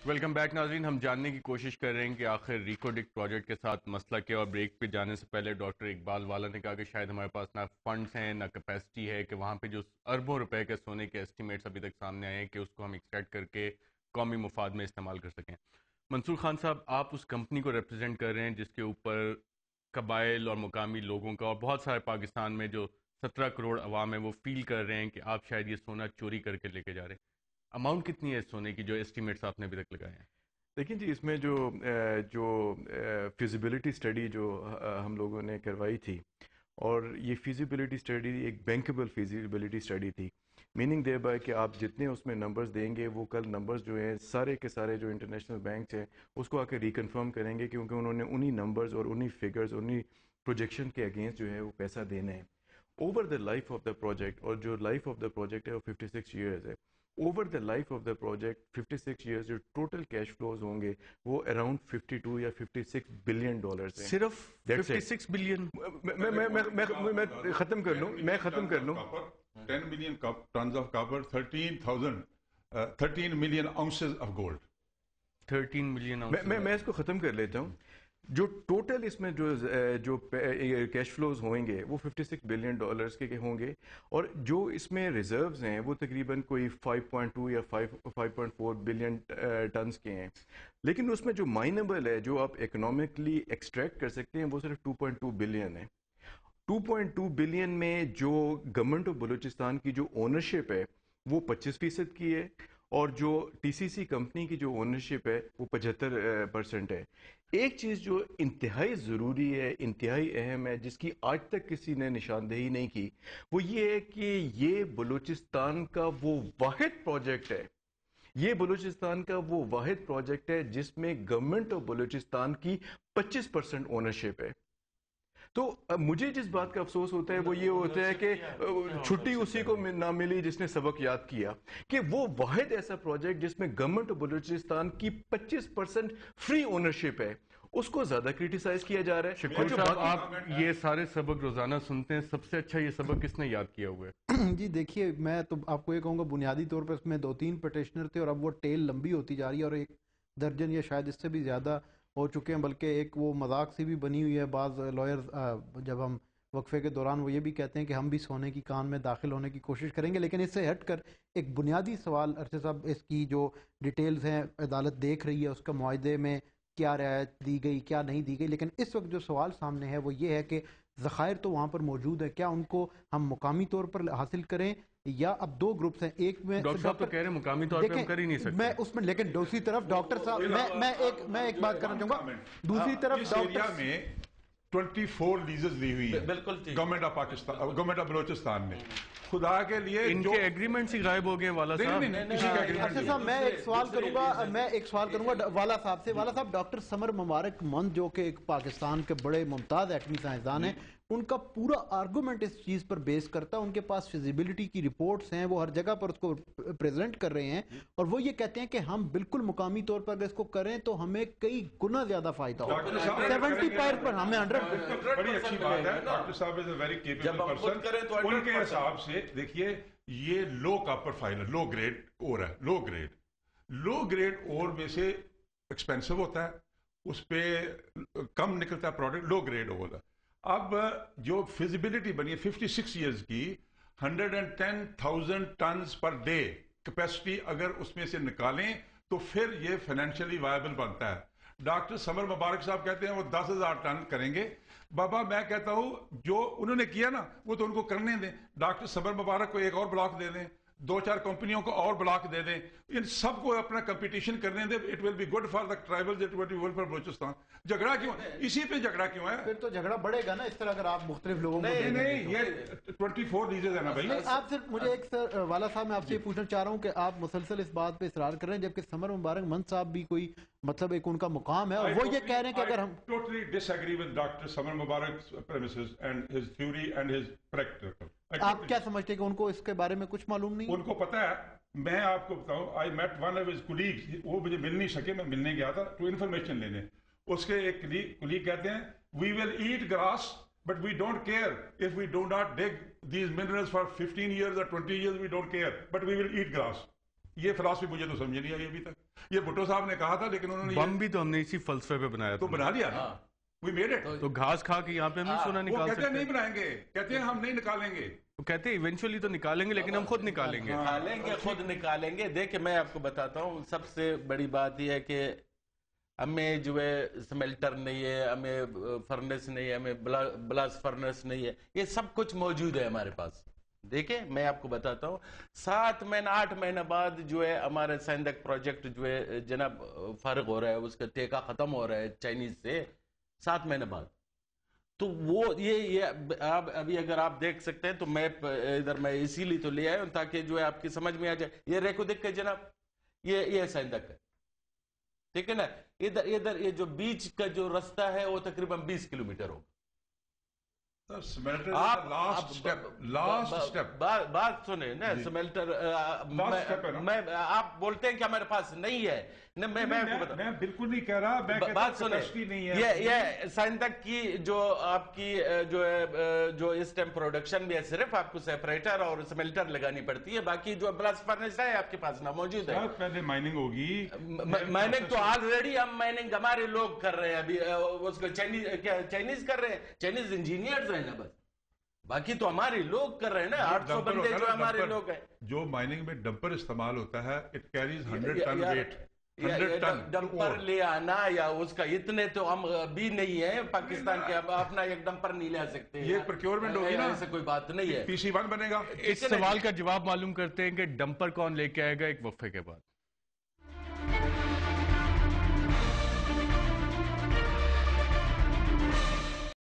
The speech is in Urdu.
ویلکم بیک ناظرین. ہم جاننے کی کوشش کر رہے ہیں کہ آخر ریکوڈک پروجیکٹ کے ساتھ مسئلہ کیا. اور بریک پہ جانے سے پہلے ڈاکٹر اقبال والا نے کہا کہ شاید ہمارے پاس نہ فنڈز ہیں نہ کیپیسٹی ہے کہ وہاں پہ جو اربوں روپے کے سونے کے ایسٹیمیٹس ابھی تک سامنے آئے ہیں کہ اس کو ہم ایکسٹریکٹ کر کے قومی مفاد میں استعمال کر سکیں. منصور خان صاحب، آپ اس کمپنی کو ریپرزینٹ کر رہے ہیں جس کے اوپر قبائل اور مقامی لوگوں کا اور بہت سارے پاکستان میں جو 17 کروڑ عوام ہے وہ فیل کر رہے ہیں کہ آپ شاید یہ سونا چوری کر کے لے کے جا رہے ہیں. اماؤنٹ کتنی ہے اس سونے کی جو ایسٹیمیٹس آپ نے ابھی تک لگائے ہیں؟ دیکھیں جی، اس میں جو فیزیبلٹی اسٹڈی جو ہم لوگوں نے کروائی تھی، اور یہ فیزیبلٹی اسٹڈی ایک بینکیبل فیزیبلٹی اسٹڈی تھی، میننگ دے بائی کہ آپ جتنے اس میں نمبرز دیں گے وہ کل نمبرز جو ہیں سارے کے سارے جو انٹرنیشنل بینکس ہیں اس کو آ کے ریکنفرم کریں گے، کیونکہ انہوں نے انہی نمبرز اور انہی فگرز انہی پروجیکشن کے اگینسٹ جو ہے وہ پیسہ دینا ہے over the life of the project. اور جو لائف آف دا پروجیکٹ ہے وہ 56 ایئرز ہے. Over the life of the project 56 years جو ٹوٹل کیش فلوز ہوں گے وہ اراؤنڈ 52 یا 56 بلین ڈالرز ہیں. صرف 56 بلین؟ میں ختم کر لوں 10 million tons of copper, 13 million ounces of gold. 13 million. میں اس کو ختم کر لیتا ہوں. جو ٹوٹل اس میں جو کیش فلوز ہوئیں گے وہ 56 بلین ڈالرز کے ہوں گے، اور جو اس میں ریزروز ہیں وہ تقریباً کوئی 5.2 یا 5.4 بلین ٹنز کے ہیں. لیکن اس میں جو مائنیبل ہے، جو آپ اکنامکلی ایکسٹریکٹ کر سکتے ہیں، وہ صرف 2.2 بلین ہے. 2.2 بلین میں جو گورنمنٹ آف بلوچستان کی جو اونرشپ ہے وہ 25% کی ہے، اور جو ٹی سی سی کمپنی کی جو اونرشپ ہے وہ 75% ہے. ایک چیز جو انتہائی ضروری ہے، انتہائی اہم ہے، جس کی آج تک کسی نے نشاندہی نہیں کی، وہ یہ ہے کہ یہ بلوچستان کا وہ واحد پروجیکٹ ہے، یہ بلوچستان کا وہ واحد پروجیکٹ ہے جس میں گورنمنٹ آف بلوچستان کی 25% اونرشپ ہے. تو مجھے جس بات کا افسوس ہوتا ہے وہ یہ ہوتا ہے کہ چھٹی اسی کو نہ ملی جس نے سبق یاد کیا، کہ وہ واحد ایسا پروجیکٹ جس میں گورنمنٹ آف بلوچستان کی 25% فری اونرشپ ہے، اس کو زیادہ کریٹیسائز کیا جا رہا ہے. شکور صاحب، آپ یہ سارے سبق روزانہ سنتے ہیں، سب سے اچھا یہ سبق کس نے یاد کیا ہوا ہے؟ جی دیکھیے، میں تو آپ کو یہ کہوں گا بنیادی طور پر اس میں 2-3 پٹیشنر تھے، اور اب وہ ٹیل لمبی ہوتی جا رہی ہے، اور 1 درجن یا شاید اس سے بھی زیادہ ہو چکے ہیں. بلکہ ایک وہ مذاق سی بھی بنی ہوئی ہے، بعض لائرز جب ہم وقفے کے دوران وہ یہ بھی کہتے ہیں کہ ہم بھی سونے کی کان میں داخل ہونے کی کوشش کریں گے. لیکن اس سے ہٹ کر ایک بنیادی سوال ارشد صاحب، اس کی جو ڈیٹیلز ہیں عدالت دیکھ رہی ہے، اس کا معاہدے میں کیا رعایت دی گئی کیا نہیں دی گئی، لیکن اس وقت جو سوال سامنے ہے وہ یہ ہے کہ ذخائر تو وہاں پر موجود ہے، کیا ان کو ہم مقامی طور پر حاصل کریں، یا اب 2 گروپس ہیں. ایک میں ڈاکٹر صاحب تو کہہ رہے ہیں مقامی طور پہ ہم کر ہی نہیں سکتے. میں اس میں، لیکن دوسری طرف ڈاکٹر صاحب میں ایک بات کرنا چاہوں گا. دوسری طرف اس ایریا میں 24 لیزز لی ہوئی ہے government of Pakistan, government of Balochistan نے. خدا کے لیے ان کے ایگریمنٹس ہی غائب ہو گئے والا صاحب. ارشد صاحب، میں ایک سوال کروں گا والا صاحب سے. والا صاحب، ڈاکٹر سمر مبارک مند جو کہ ایک پاکستان کے بڑے ممتاز ایٹمی سائنسدان ہیں، ان کا پورا آرگومنٹ اس چیز پر بیس کرتا ہے. ان کے پاس فیزیبلٹی کی رپورٹس ہیں، وہ ہر جگہ پر اس کو پریزنٹ کر رہے ہیں، اور وہ یہ کہتے ہیں کہ ہم بالکل مقامی طور پر اگر اس کو کریں تو ہمیں کئی گنا زیادہ فائدہ ہوگا. 75 پر ہمیں 100. بڑی اچھی بات ہے. ڈاکٹر صاحب از اے ویری کیپیبل پرسن. ان کے حساب سے دیکھیے، یہ لو کاپر فائلر، لو گریڈ اور ہے، لو گریڈ اور میں سے ایکسپینسو ہوتا ہے، اس پہ کم نکلتا ہے پروڈکٹ، لو گریڈ اور ہے. اب جو فیزیبلٹی بنی ہے 56 ایئرز کی، 110,000 ٹنز پر ڈے کیپیسٹی اگر اس میں سے نکالیں تو پھر یہ فائنینشلی وائبل بنتا ہے. ڈاکٹر سمر مبارک صاحب کہتے ہیں وہ 10,000 ٹن کریں گے. بابا میں کہتا ہوں جو انہوں نے کیا نا وہ تو ان کو کرنے دیں. ڈاکٹر سمر مبارک کو ایک اور بلاک دے دیں، 2-4 کمپنیوں کو اور بلاک دے دیں، ان سب کو اپنا کمپٹیشن کرنے دیں. It will be good for the tribal, it will be good for Balochistan. جھگڑا کیوں؟ اسی پہ جھگڑا کیوں ہے؟ پھر تو جھگڑا بڑھے گا نا اس طرح اگر آپ مختلف لوگوں کو نہیں یہ 24 لیزز ہے نا بھائی. آپ صرف مجھے ایک سر والا صاحب، میں آپ سے یہ پوچھنا چاہ رہا ہوں کہ آپ مسلسل اس بات پہ اصرار کر رہے ہیں، جبکہ سمر مبارک مند صاحب بھی کوئی مطلب ایک ان کا مقام ہے، اور وہ یہ کہہ رہے ہیں کہ اگر ہم totally disagree with Dr. Samar Mubarak's premises and his theory and his practical. آپ کیا سمجھتے ہیں کہ ان کو اس کے بارے میں کچھ معلوم نہیں؟ ان کو پتا ہے. میں آپ کو بتاؤں، I met one of his colleagues. وہ مجھے مل نہیں سکے، میں ملنے گیا تھا تو انفارمیشن لینے. اس کے ایک کلیگ کہتے ہیں we will eat grass but we don't care if we do not dig these minerals for 15 years or 20 years. We don't care but we will eat grass. یہ فلاسفی مجھے تو سمجھ نہیں آئی ابھی تک. یہ بھٹو صاحب نے کہا تھا لیکن انہوں نے بم بھی تو ہم نے اسی فلسفے پہ بنایا تو تھا. بنا دیا نا. We made it. تو گھاس کھا کے یہاں پہ ہم نہیں سونا وہ نکال کہتے ہیں سکتے. نہیں بنائیں گے, کہتے ہیں ہم نہیں نکالیں گے. وہ کہتے ہیں ایونچولی تو نکالیں گے لیکن ہم خود نکالیں گے. خود نکالیں گے. دیکھیں میں آپ کو بتاتا ہوں, سب سے بڑی بات یہ ہے کہ ہمیں جو ہے سمیلٹر نہیں ہے, ہمیں فرنس نہیں ہے, ہمیں بلاس فرنس نہیں ہے, یہ سب کچھ موجود ہے ہمارے پاس. دیکھیں میں آپ کو بتاتا ہوں, 7 مہینہ 8 مہینہ بعد جو ہے ہمارے سیندک پروجیکٹ جو ہے جناب فارغ ہو رہا ہے, اس کا ٹھیکہ ختم ہو رہا ہے چائنیز سے 7 مہینہ بعد. تو وہ یہ ابھی اگر آپ دیکھ سکتے ہیں تو میپ ادھر میں اسی لیے تو لے آیا ہوں تاکہ جو ہے آپ کی سمجھ میں آ جائے. یہ ریکو دیکھ کے جناب, یہ سیندک ہے, ٹھیک ہے نا. ادھر یہ جو بیچ کا جو رستہ ہے وہ تقریباً 20 کلومیٹر ہوگا. بات سنیں نا, سمیلٹر آپ بولتے ہیں کہ ہمارے پاس نہیں ہے. میں بالکل نہیں کہہ رہا, بات سنیں, یہ سائندک کی جو آپ کی جو ہے جو اس ٹائم پروڈکشن بھی ہے, صرف آپ کو سیپریٹر اور سمیلٹر لگانی پڑتی ہے, باقی جو بلاس فرنس ہے آپ کے پاس نہ موجود ہے. پہلے مائننگ ہوگی. مائننگ تو آلریڈی ہم مائننگ ہمارے لوگ کر رہے ہیں ابھی, اس کو چائنیز کر رہے ہیں, چائنیز انجینئرز ہیں نا بس, باقی تو ہمارے لوگ کر رہے ہیں نا. 800 بندے جو ہمارے لوگ ہیں. جو مائننگ میں ڈمپر استعمال ہوتا ہے, it carries 100 ton weight. Dumper لے آنا یا اس کا اتنے تو ہم بھی نہیں ہے پاکستان کے, اپنا ایک ڈمپر نہیں لے سکتے. یہ پروکیورمنٹ ہوگی نا, ایسا کوئی بات نہیں ہے. PC1 بنے گا. اس سوال کا جواب معلوم کرتے ہیں کہ ڈمپر کون لے کے آئے گا ایک وقفے کے بعد.